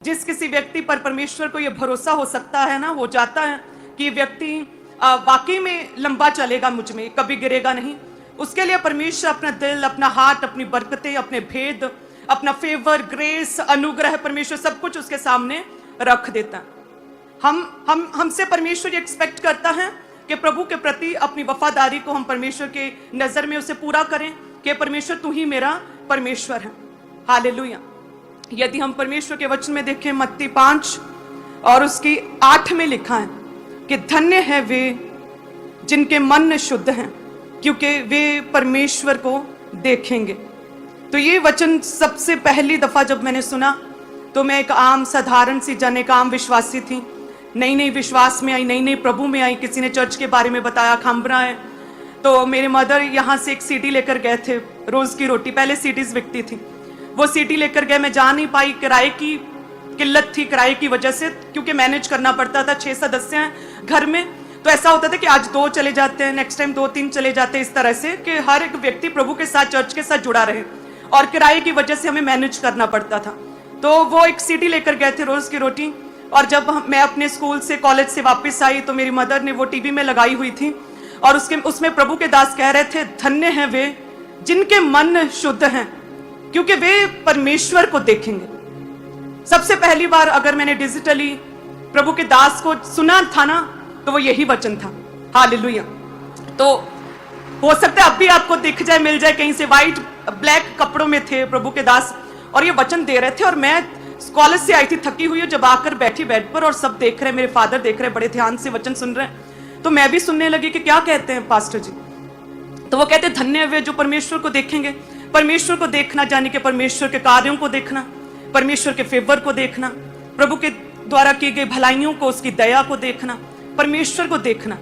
जिस किसी व्यक्ति पर परमेश्वर को यह भरोसा हो सकता है ना, हो जाता है कि व्यक्ति वाकई में लंबा चलेगा, मुझ में कभी गिरेगा नहीं। उसके लिए परमेश्वर अपना दिल, अपना हार्ट, अपनी बरकतें, अपने भेद, अपना फेवर, ग्रेस, अनुग्रह, परमेश्वर सब कुछ उसके सामने रख देता है। हमसे परमेश्वर एक्सपेक्ट करता है कि प्रभु के प्रति अपनी वफादारी को हम परमेश्वर के नजर में उसे पूरा करें कि परमेश्वर तू ही मेरा परमेश्वर है। हालेलुया। यदि हम परमेश्वर के वचन में देखें, मत्ती 5 और उसकी 8 में लिखा है कि धन्य है वे जिनके मन शुद्ध हैं, क्योंकि वे परमेश्वर को देखेंगे। तो ये वचन सबसे पहली दफा जब मैंने सुना तो मैं एक आम साधारण सी जन, एक आम विश्वासी थी, नई विश्वास में आई, नई प्रभु में आई। किसी ने चर्च के बारे में बताया, खंबरा है, तो मेरे मदर यहाँ से एक सीडी लेकर गए थे, रोज की रोटी, पहले सीडीज बिकती थी, वो सीडी लेकर गए। मैं जा नहीं पाई, किराए की किल्लत थी, किराए की वजह से, क्योंकि मैनेज करना पड़ता था, 6 सदस्य हैं घर में, तो ऐसा होता था कि आज 2 चले जाते हैं, नेक्स्ट टाइम 2-3 चले जाते हैं, इस तरह से कि हर एक व्यक्ति प्रभु के साथ, चर्च के साथ जुड़ा रहे, और किराए की वजह से हमें मैनेज करना पड़ता था। तो वो एक सीडी लेकर गए थे, रोज की रोटी। और जब मैं अपने स्कूल से, कॉलेज से वापस आई तो मेरी मदर ने वो टीवी में लगाई हुई थी, और उसमें प्रभु के दास कह रहे थे, धन्य हैं वे जिनके मन शुद्ध हैं, क्योंकि वे परमेश्वर को देखेंगे। सबसे पहली बार अगर मैंने डिजिटली प्रभु के दास को सुना था ना, तो वो यही वचन था। हालेलुया। तो हो सकता है अब भी आपको दिख जाए, मिल जाए कहीं से, वाइट ब्लैक कपड़ों में थे प्रभु के दास, और ये वचन दे रहे थे। और मैं कॉलेज से आई थी, थकी हुई, जब आकर बैठी बेड पर, और सब देख रहे, मेरे फादर देख रहे, बड़े ध्यान से वचन सुन रहे हैं, तो मैं भी सुनने लगी कि क्या कहते हैं पास्टर जी। तो वो कहते, धन्य वे जो परमेश्वर को देखेंगे। परमेश्वर को देखना जाने के परमेश्वर के कार्यों को देखना, परमेश्वर के फेवर को देखना, प्रभु के द्वारा की गई भलाइयों को, उसकी दया को देखना, परमेश्वर को देखना।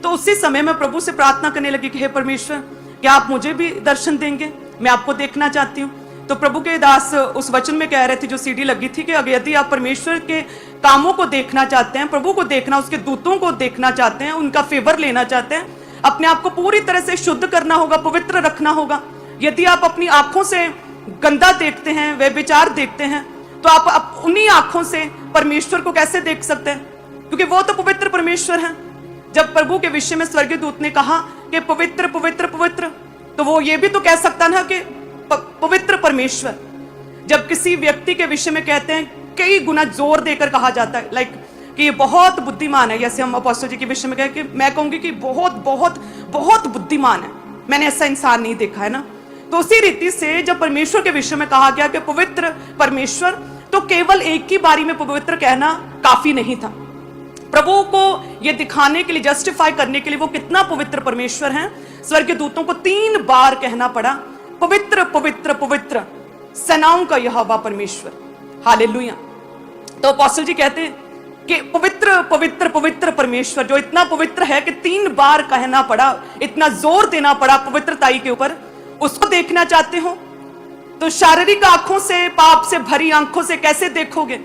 तो उसी समय मैं प्रभु से प्रार्थना करने लगी कि हे परमेश्वर, क्या आप मुझे भी दर्शन देंगे, मैं आपको देखना चाहती हूँ। तो प्रभु के दास उस वचन में कह रहे थे, जो सीडी लगी थी, कि अगर यदि आप परमेश्वर के कामों को देखना चाहते हैं, प्रभु को देखना, उसके दूतों को देखना चाहते हैं, उनका फेवर लेना चाहते हैं, अपने आप को पूरी तरह से शुद्ध करना होगा, पवित्र रखना होगा। यदि आप अपनी आंखों से गंदा देखते हैं, वे विचार देखते हैं, तो आप उन्हीं आंखों से परमेश्वर को कैसे देख सकते हैं, क्योंकि वो तो पवित्र परमेश्वर हैं। जब प्रभु के विषय में स्वर्गीय दूत ने कहा कि पवित्र पवित्र पवित्र, तो वो ये भी तो कह सकता ना कि पवित्र परमेश्वर। जब किसी व्यक्ति के विषय में कहते हैं, कई गुना जोर देकर कहा जाता है, लाइक कि ये बहुत बुद्धिमान है, जैसे हम अपोस्टल जी के विषय में कहें कि मैं कहूंगी कि बहुत बहुत बहुत बुद्धिमान है, मैंने ऐसा इंसान नहीं देखा है ना। तो उसी रीति से जब परमेश्वर के विषय में कहा गया कि पवित्र परमेश्वर, तो केवल एक ही बारी में पवित्र कहना काफी नहीं था। प्रभु को यह दिखाने के लिए, जस्टिफाई करने के लिए वो कितना पवित्र परमेश्वर हैं, स्वर्गीय दूतों को 3 बार कहना पड़ा, पवित्र पवित्र पवित्र सेनाओं का यहोवा परमेश्वर। हालेलुया। तो अपोस्टल जी कहते हैं कि पवित्र पवित्र पवित्र परमेश्वर, जो इतना पवित्र है कि 3 बार कहना पड़ा, इतना जोर देना पड़ा पवित्रताई के ऊपर, उसको देखना चाहते हो तो शारीरिक आंखों से, पाप से भरी आंखों से कैसे देखोगे?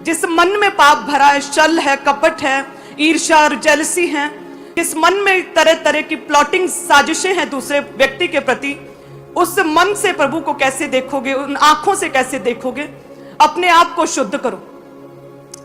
जिस मन में पाप भरा है, छल है, कपट है, ईर्ष्या और जेलसी है, जिस मन में तरह तरह की प्लॉटिंग साजिशें हैं दूसरे व्यक्ति के प्रति, उस मन से प्रभु को कैसे देखोगे? उन आंखों से कैसे देखोगे? अपने आप को शुद्ध करो,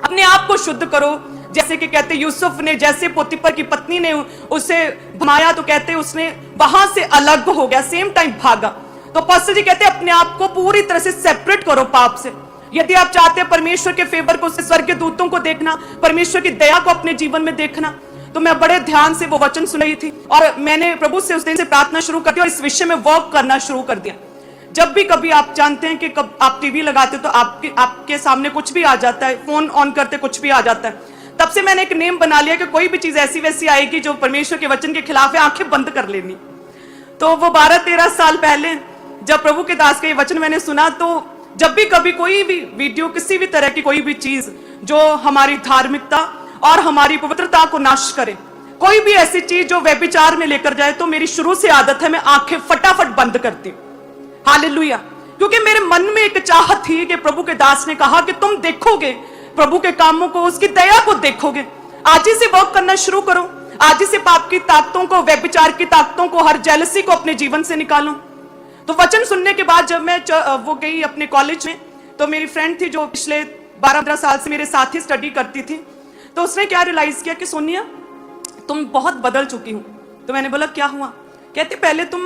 अपने आप को शुद्ध करो। जैसे कि कहते यूसुफ ने, जैसे पोतीफर की पत्नी ने उसे भमाया, तो कहते उसने वहां से अलग हो गया, सेम टाइम भागा। तो पास्टर जी कहते अपने आप को पूरी तरह से सेपरेट करो पाप से। यदि आप चाहते हैं परमेश्वर के फेवर को, स्वर्गीय दूतों को देखना, परमेश्वर की दया को अपने जीवन में देखना, तो मैं बड़े ध्यान से वो वचन सुन रही थी, और मैंने प्रभु से उस दिन से प्रार्थना शुरू कर दी और इस विषय में वर्क करना शुरू कर दिया। जब भी कभी आप जानते हैं कि कब आप टीवी लगाते तो आपके सामने कुछ भी आ जाता है, फोन ऑन करते कुछ भी आ जाता है, तब से मैंने एक नेम बना लिया कि कोई भी चीज ऐसी वैसी आएगी जो परमेश्वर के वचन के खिलाफ है, आंखें बंद कर लेनी। तो वो 12-13 साल पहले जब प्रभु के दास का ये वचन मैंने सुना, तो जब भी कभी कोई भी वीडियो, किसी भी तरह की कोई भी चीज जो हमारी धार्मिकता और हमारी पवित्रता को नाश करे, कोई भी ऐसी चीज जो व्यभिचार में लेकर जाए, तो मेरी शुरू से आदत है, मैं आंखें फटाफट बंद करती हूँ। हालेलुया। क्योंकि मेरे मन में एक चाहत थी कि प्रभु के दास ने कहा कि तुम देखोगे प्रभु के कामों को, उसकी दया को देखोगे। आज ही से वर्क करना शुरू करो, आज ही से पाप की ताकतों को, व्यभिचार की ताकतों को, हर जेलसी को अपने जीवन से निकालो। तो वचन सुनने के बाद जब मैं वो गई अपने कॉलेज में, तो मेरी फ्रेंड थी जो पिछले 12-15 साल से मेरे साथ ही स्टडी करती थी। तो उसने क्या रियलाइज किया कि सोनिया तुम बहुत बदल चुकी हो। तो मैंने बोला क्या हुआ? कहती पहले तुम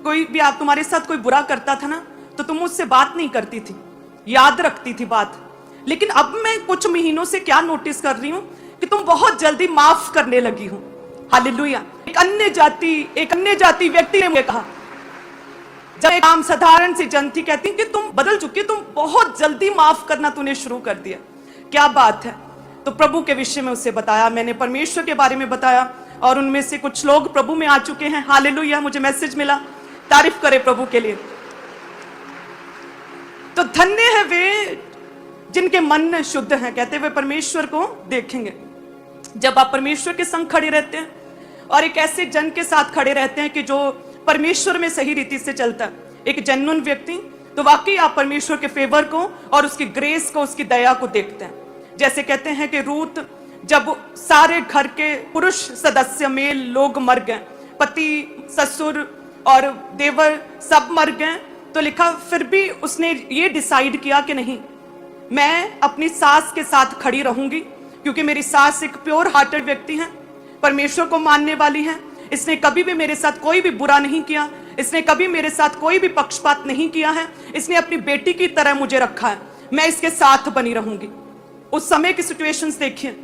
कोई भी आप तुम्हारे साथ कोई बुरा करता था ना तो तुम मुझसे बात नहीं करती थी, याद रखती थी बात। लेकिन अब मैं कुछ महीनों से क्या नोटिस कर रही हूं कि तुम बहुत जल्दी माफ करने लगी हो। हालेलुया। एक अन्य जाति व्यक्ति ने मुझे कहा, जब एक आम साधारण सी जन थी, कहती कि तुम बदल चुकी, तुम बहुत जल्दी माफ करना तूने शुरू कर दिया। क्या बात है? तो प्रभु के विषय में उससे बताया, मैंने परमेश्वर के बारे में बताया और उनमें से कुछ लोग प्रभु में आ चुके हैं। हालेलुया। मुझे मैसेज मिला, तारीफ करे प्रभु के लिए। तो धन्य है वे जिनके मन शुद्ध हैं, कहते हुए परमेश्वर को देखेंगे। जब आप परमेश्वर के संग खड़े रहते हैं और एक ऐसे जन के साथ खड़े रहते हैं कि जो परमेश्वर में सही रीति से चलता है, एक जेन्युइन व्यक्ति, तो वाकई आप परमेश्वर के फेवर को और उसकी ग्रेस को, उसकी दया को देखते हैं। जैसे कहते हैं कि रूत, जब सारे घर के पुरुष सदस्य मेल लोग मर गए, पति, ससुर और देवर सब मर गए, तो लिखा फिर भी उसने ये डिसाइड किया कि नहीं, मैं अपनी सास के साथ खड़ी रहूंगी, क्योंकि मेरी सास एक प्योर हार्टेड व्यक्ति है, परमेश्वर को मानने वाली है। इसने कभी भी मेरे साथ कोई भी बुरा नहीं किया, इसने कभी मेरे साथ कोई भी पक्षपात नहीं किया है, इसने अपनी बेटी की तरह मुझे रखा है, मैं इसके साथ बनी रहूंगी। उस समय की सिचुएशंस देखिए,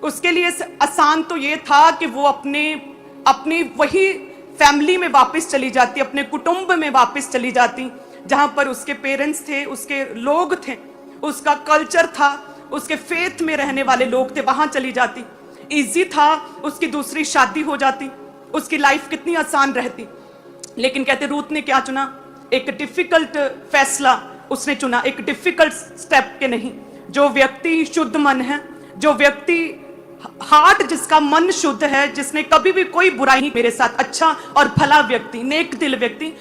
उसके लिए आसान तो ये था कि वो अपनी वही फैमिली में वापस चली जाती, अपने कुटुंब में वापस चली जाती, जहां पर उसके पेरेंट्स थे, उसके लोग थे, उसका कल्चर था, उसके फेथ में रहने वाले लोग थे, वहां चली जाती। इजी था, उसकी दूसरी शादी हो जाती, उसकी लाइफ कितनी आसान रहती। लेकिन कहते रूत ने क्या चुना? एक डिफिकल्ट फैसला उसने चुना, एक डिफिकल्ट स्टेप के नहीं। जो व्यक्ति शुद्ध मन है, जो व्यक्ति हार्ट जिसका मन शुद्ध है, जिसने कभी भी कोई बुराई नहीं, मेरे साथ अच्छा और भला व्यक्ति, नेक दिल व्यक्ति,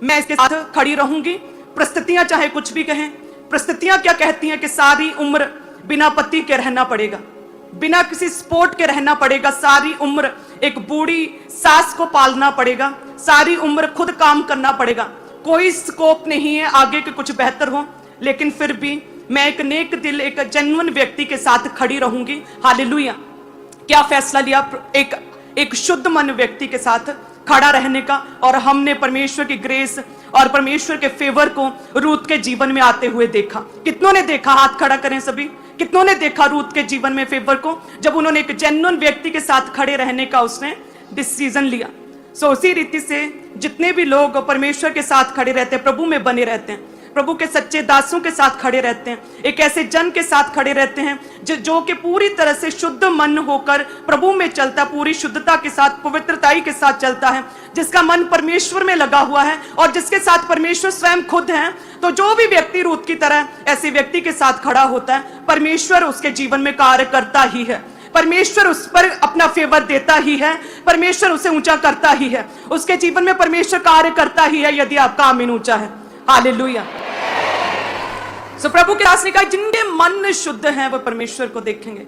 मैं इसके साथ खड़ी रहूंगी। परिस्थितियां चाहे कुछ भी कहें, परिस्थितियां क्या कहती हैं कि सारी उम्र बिना पति के रहना पड़ेगा, बिना किसी सपोर्ट के रहना पड़ेगा, सारी उम्र एक बूढ़ी सास को पालना पड़ेगा, सारी उम्र खुद काम करना पड़ेगा, कोई स्कोप नहीं है आगे के कुछ बेहतर हो। लेकिन फिर भी मैं एक नेक दिल, एक जेन्युइन व्यक्ति के साथ खड़ी रहूंगी। हालेलुया। क्या फैसला लिया? एक शुद्ध मन व्यक्ति के साथ खड़ा रहने का। और हमने परमेश्वर की ग्रेस और परमेश्वर के फेवर को रूत के जीवन में आते हुए देखा। कितनों ने देखा? हाथ खड़ा करें सभी। कितनों ने देखा रूत के जीवन में फेवर को, जब उन्होंने एक जेन्युइन व्यक्ति के साथ खड़े रहने का उसने डिसीजन लिया। सो उसी रीति से जितने भी लोग परमेश्वर के साथ खड़े रहते हैं, प्रभु में बने रहते हैं, प्रभु के सच्चे दासों के साथ खड़े रहते हैं, एक ऐसे जन के साथ खड़े रहते हैं जो कि पूरी तरह से शुद्ध मन होकर प्रभु में चलता, पूरी शुद्धता के साथ, पवित्रताई के साथ चलता है, जिसका मन परमेश्वर में लगा हुआ है और जिसके साथ परमेश्वर स्वयं खुद है। तो जो भी व्यक्ति रूत की तरह ऐसे व्यक्ति के साथ खड़ा होता है, परमेश्वर उसके जीवन में कार्य करता ही है, परमेश्वर उस पर अपना फेवर देता ही है, परमेश्वर उसे ऊंचा करता ही है, उसके जीवन में परमेश्वर कार्य करता ही है, यदि आपका आमीन ऊंचा है। हालेलुया। सो प्रभु के दास ने कहा जिनके मन शुद्ध हैं वो परमेश्वर को देखेंगे।